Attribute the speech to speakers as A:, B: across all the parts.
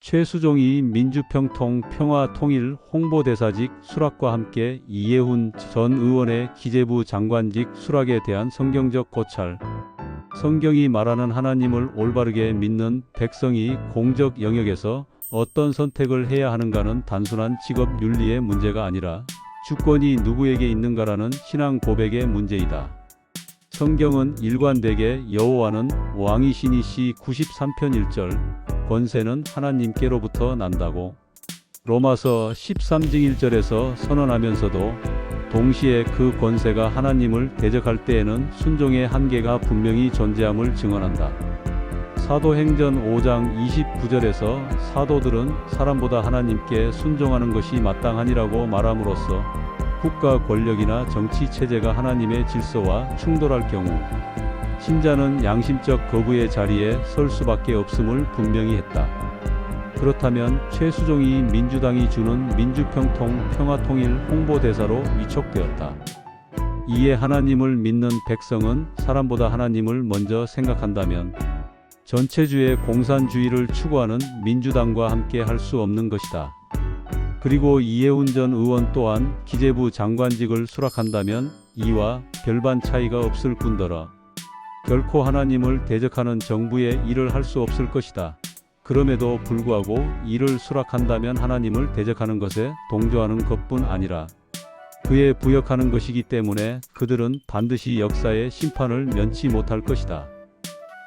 A: 최수종이 민주평통 평화통일 홍보대사직 수락과 함께 이해훈 전 의원의 기재부 장관직 수락에 대한 성경적 고찰. 성경이 말하는 하나님을 올바르게 믿는 백성이 공적 영역에서 어떤 선택을 해야 하는가는 단순한 직업 윤리의 문제가 아니라 주권이 누구에게 있는가라는 신앙 고백의 문제이다. 성경은 일관되게 여호와는 왕이시니 93편 1절 권세는 하나님께로부터 난다고 로마서 13장 1절에서 선언하면서도 동시에 그 권세가 하나님을 대적할 때에는 순종의 한계가 분명히 존재함을 증언한다. 사도행전 5장 29절에서 사도들은 사람보다 하나님께 순종하는 것이 마땅하니라고 말함으로써 국가 권력이나 정치 체제가 하나님의 질서와 충돌할 경우 신자는 양심적 거부의 자리에 설 수밖에 없음을 분명히 했다. 그렇다면 최수종이 민주당이 주는 민주평통 평화통일 홍보대사로 위촉되었다. 이에 하나님을 믿는 백성은 사람보다 하나님을 먼저 생각한다면 전체주의 공산주의를 추구하는 민주당과 함께 할 수 없는 것이다. 그리고 이해훈 전 의원 또한 기재부 장관직을 수락한다면 이와 별반 차이가 없을 뿐더러 결코 하나님을 대적하는 정부의 일을 할 수 없을 것이다. 그럼에도 불구하고 이를 수락한다면 하나님을 대적하는 것에 동조하는 것뿐 아니라 그에 부역하는 것이기 때문에 그들은 반드시 역사의 심판을 면치 못할 것이다.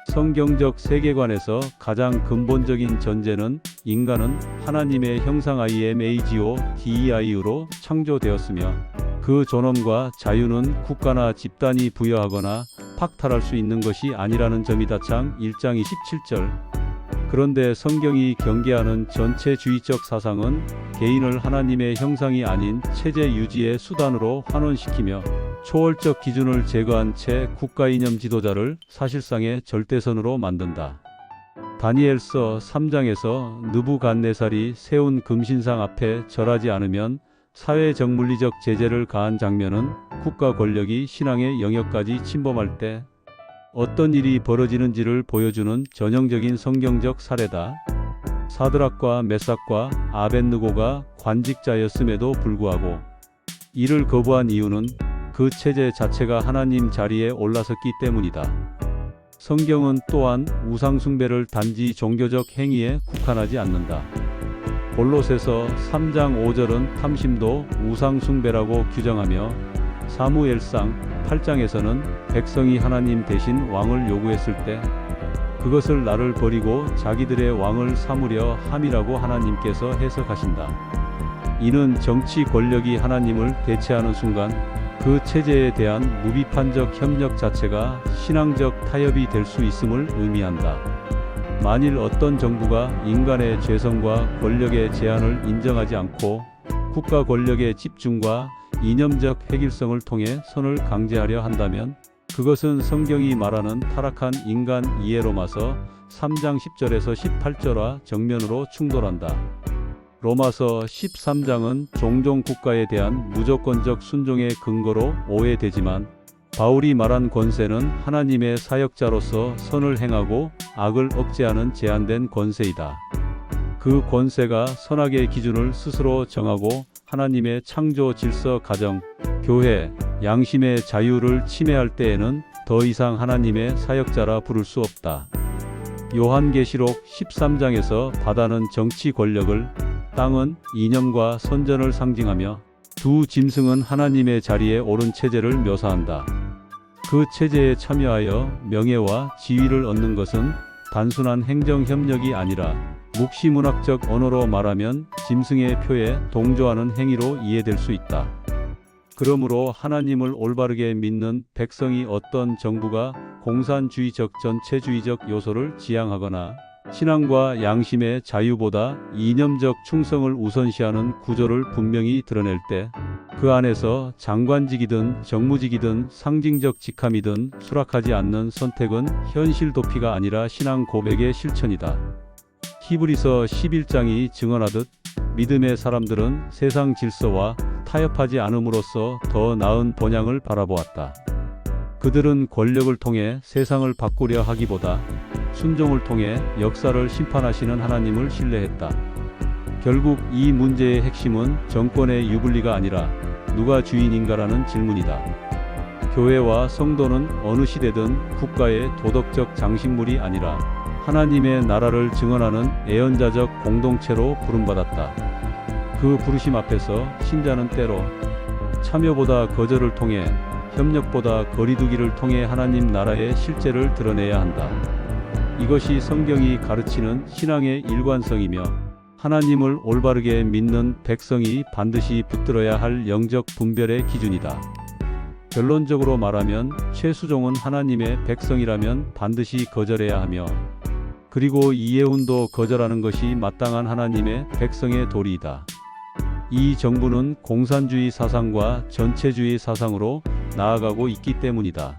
A: 성경적 세계관에서 가장 근본적인 전제는 인간은 하나님의 형상 IMAGO/DEI로 창조되었으며 그 존엄과 자유는 국가나 집단이 부여하거나 박탈할 수 있는 것이 아니라는 점이다. 창 1장 27절. 그런데 성경이 경계하는 전체주의적 사상은 개인을 하나님의 형상이 아닌 체제 유지의 수단으로 환원시키며 초월적 기준을 제거한 채 국가이념 지도자를 사실상의 절대선으로 만든다. 다니엘서 3장에서 느부갓네살이 세운 금신상 앞에 절하지 않으면 사회적 물리적 제재를 가한 장면은 국가 권력이 신앙의 영역까지 침범할 때 어떤 일이 벌어지는지를 보여주는 전형적인 성경적 사례다. 사드락과 메삭과 아벳느고가 관직자였음에도 불구하고 이를 거부한 이유는 그 체제 자체가 하나님 자리에 올라섰기 때문이다. 성경은 또한 우상숭배를 단지 종교적 행위에 국한하지 않는다. 골로새서 3장 5절은 탐심도 우상숭배라고 규정하며 사무엘상 8장에서는 백성이 하나님 대신 왕을 요구했을 때 그것을 나를 버리고 자기들의 왕을 삼으려 함이라고 하나님께서 해석하신다. 이는 정치 권력이 하나님을 대체하는 순간 그 체제에 대한 무비판적 협력 자체가 신앙적 타협이 될 수 있음을 의미한다. 만일 어떤 정부가 인간의 죄성과 권력의 제한을 인정하지 않고 국가 권력의 집중과 이념적 획일성을 통해 선을 강제하려 한다면 그것은 성경이 말하는 타락한 인간 이해로마서 3장 10절에서 18절과 정면으로 충돌한다. 로마서 13장은 종종 국가에 대한 무조건적 순종의 근거로 오해되지만 바울이 말한 권세는 하나님의 사역자로서 선을 행하고 악을 억제하는 제한된 권세이다. 그 권세가 선악의 기준을 스스로 정하고 하나님의 창조 질서 가정, 교회, 양심의 자유를 침해할 때에는 더 이상 하나님의 사역자라 부를 수 없다. 요한계시록 13장에서 바다는 정치 권력을, 땅은 이념과 선전을 상징하며 두 짐승은 하나님의 자리에 오른 체제를 묘사한다. 그 체제에 참여하여 명예와 지위를 얻는 것은 단순한 행정협력이 아니라 묵시문학적 언어로 말하면 짐승의 표에 동조하는 행위로 이해될 수 있다. 그러므로 하나님을 올바르게 믿는 백성이 어떤 정부가 공산주의적 전체주의적 요소를 지향하거나 신앙과 양심의 자유보다 이념적 충성을 우선시하는 구조를 분명히 드러낼 때 그 안에서 장관직이든 정무직이든 상징적 직함이든 수락하지 않는 선택은 현실 도피가 아니라 신앙 고백의 실천이다. 히브리서 11장이 증언하듯 믿음의 사람들은 세상 질서와 타협하지 않음으로써 더 나은 본향을 바라보았다. 그들은 권력을 통해 세상을 바꾸려 하기보다 순종을 통해 역사를 심판하시는 하나님을 신뢰했다. 결국 이 문제의 핵심은 정권의 유불리가 아니라 누가 주인인가라는 질문이다. 교회와 성도는 어느 시대든 국가의 도덕적 장식물이 아니라 하나님의 나라를 증언하는 애언자적 공동체로 부름받았다. 그 부르심 앞에서 신자는 때로 참여보다 거절을 통해, 협력보다 거리두기를 통해 하나님 나라의 실제를 드러내야 한다. 이것이 성경이 가르치는 신앙의 일관성이며 하나님을 올바르게 믿는 백성이 반드시 붙들어야 할 영적 분별의 기준이다. 결론적으로 말하면 최수종은 하나님의 백성이라면 반드시 거절해야 하며, 그리고 이해훈도 거절하는 것이 마땅한 하나님의 백성의 도리이다. 이 정부는 공산주의 사상과 전체주의 사상으로 나아가고 있기 때문이다.